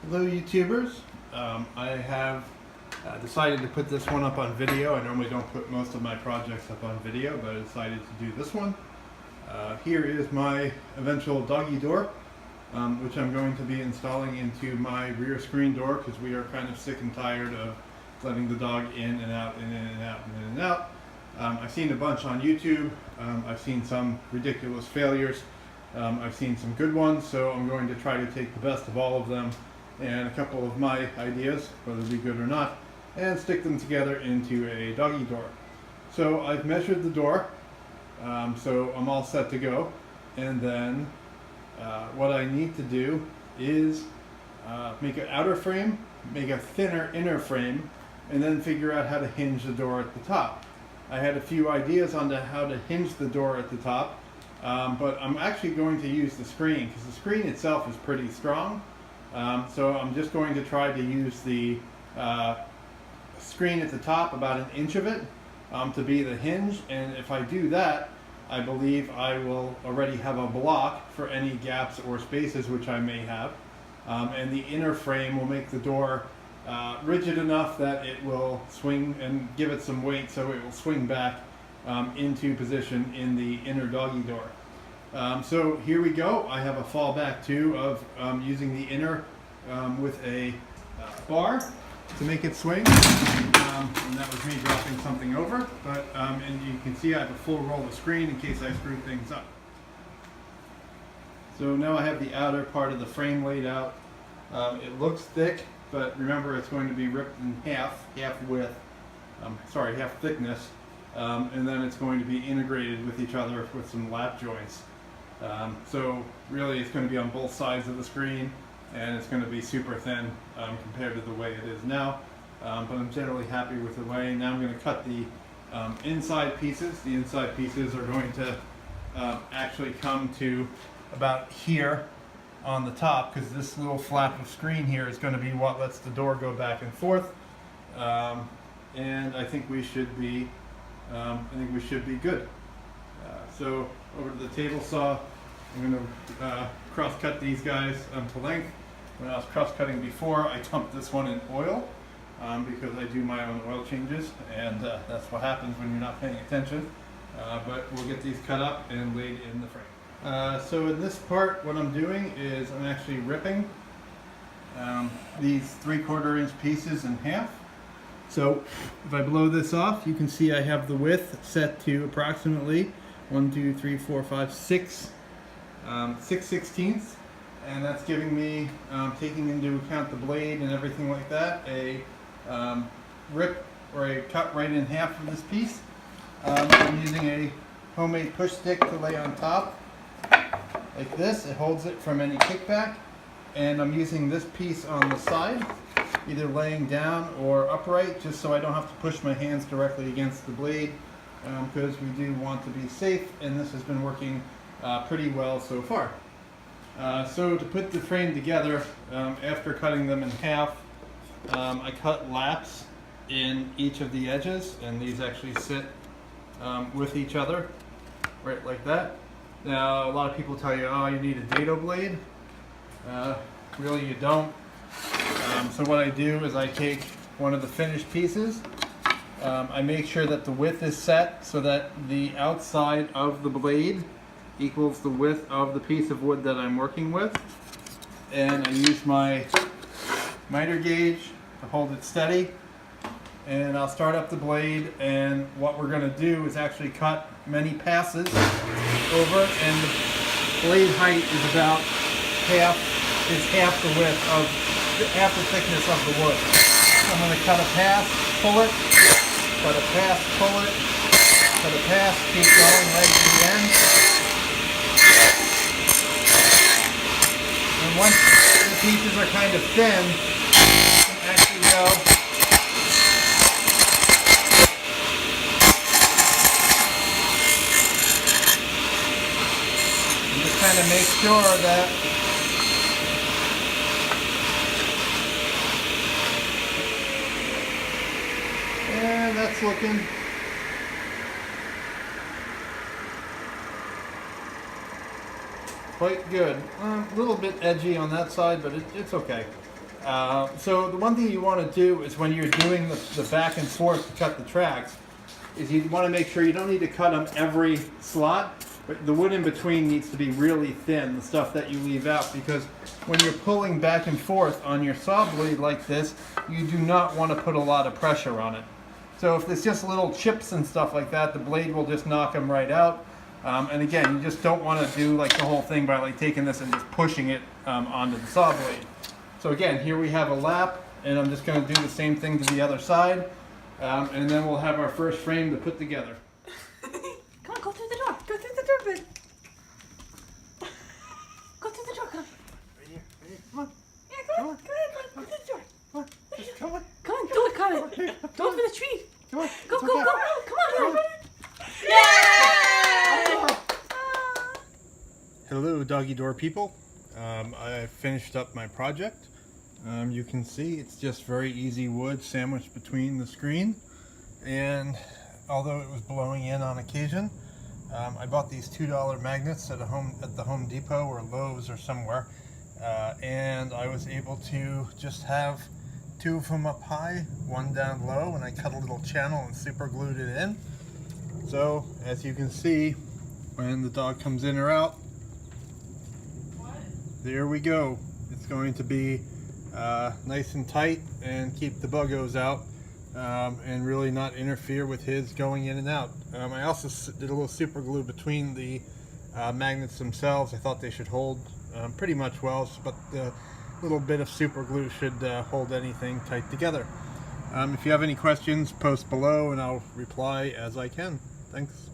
Hello YouTubers. I have decided to put this one up on video. I normally don't put most of my projects up on video, but I decided to do this one. Here is my eventual doggy door, which I'm going to be installing into my rear screen door because we are kind of sick and tired of letting the dog in and out and in and out and in and out. I've seen a bunch on YouTube. I've seen some ridiculous failures. I've seen some good ones, so I'm going to try to take the best of all of them and a couple of my ideas, whether they be good or not, and stick them together into a doggy door. So I've measured the door, so I'm all set to go. And then what I need to do is make an outer frame, make a thinner inner frame, and then figure out how to hinge the door at the top. I had a few ideas on how to hinge the door at the top, but I'm actually going to use the screen because the screen itself is pretty strong. So I'm just going to try to use the screen at the top, about an inch of it, to be the hinge. And if I do that, I believe I will already have a block for any gaps or spaces which I may have. And the inner frame will make the door rigid enough that it will swing and give it some weight, so it will swing back into position in the inner doggy door. So here we go. I have a fallback too of using the inner with a bar to make it swing. And that was me dropping something over. But and you can see I have a full roll of screen in case I screw things up. So now I have the outer part of the frame laid out. It looks thick, but remember it's going to be ripped in half width. Half thickness. And then it's going to be integrated with each other with some lap joints. So really it's going to be on both sides of the screen, and it's going to be super thin compared to the way it is now. But I'm generally happy with the way. Now I'm going to cut the inside pieces. The inside pieces are going to actually come to about here on the top, because this little flap of screen here is going to be what lets the door go back and forth. And I think we should be good. So over to the table saw, I'm going to cross cut these guys to length. When I was cross cutting before, I dumped this one in oil because I do my own oil changes, and that's what happens when you're not paying attention. But we'll get these cut up and laid in the frame. So in this part, what I'm doing is I'm actually ripping these 3/4 inch pieces in half. So if I blow this off, you can see I have the width set to approximately 6 16ths, and that's giving me, taking into account the blade and everything like that, a rip or a cut right in half of this piece. I'm using a homemade push stick to lay on top like this. It holds it from any kickback, and I'm using this piece on the side, either laying down or upright, just so I don't have to push my hands directly against the blade, because we do want to be safe, and this has been working pretty well so far. So to put the frame together, after cutting them in half, I cut laps in each of the edges, and these actually sit with each other, right like that. Now a lot of people tell you, oh, you need a dado blade. Really you don't. So what I do is I take one of the finished pieces, I make sure that the width is set so that the outside of the blade equals the width of the piece of wood that I'm working with, and I use my miter gauge to hold it steady, and I'll start up the blade, and what we're going to do is actually cut many passes over it, and the blade height is about half the width of half the thickness of the wood. I'm going to cut a pass, pull it, cut a pass, pull it, cut a pass, keep going right to the end. And once the pieces are kind of thin, you can actually go and just kind of make sure that that's looking quite good. A little bit edgy on that side, but it's okay. So the one thing you want to do is when you're doing the back and forth to cut the tracks, is you want to make sure you don't need to cut them every slot, but the wood in between needs to be really thin, the stuff that you leave out, because when you're pulling back and forth on your saw blade like this, you do not want to put a lot of pressure on it. So if there's just little chips and stuff like that, the blade will just knock them right out. And again, you just don't want to do like the whole thing by like taking this and just pushing it onto the saw blade. So again, here we have a lap, and I'm just going to do the same thing to the other side, and then we'll have our first frame to put together. Come on, go through the door. Go through the door, babe. Go through the door, come on. Right here, come on. Yeah, go on. Go ahead, go through the door. Come on, just come on. Come on, do it, come on. Go for the tree. Come on. Go, it's go, okay. go. Come on, Come Yay! Hello, doggy door people. I finished up my project. You can see it's just very easy wood sandwiched between the screen, and although it was blowing in on occasion, I bought these $2 magnets at the Home Depot or Lowe's or somewhere, and I was able to just have 2 of them up high, 1 down low, and I cut a little channel and super glued it in. So as you can see, when the dog comes in or out, there we go. It's going to be nice and tight and keep the buggos out, and really not interfere with his going in and out. I also did a little super glue between the magnets themselves. I thought they should hold pretty much well, but the little bit of super glue should hold anything tight together. If you have any questions, post below and I'll reply as I can. Thanks.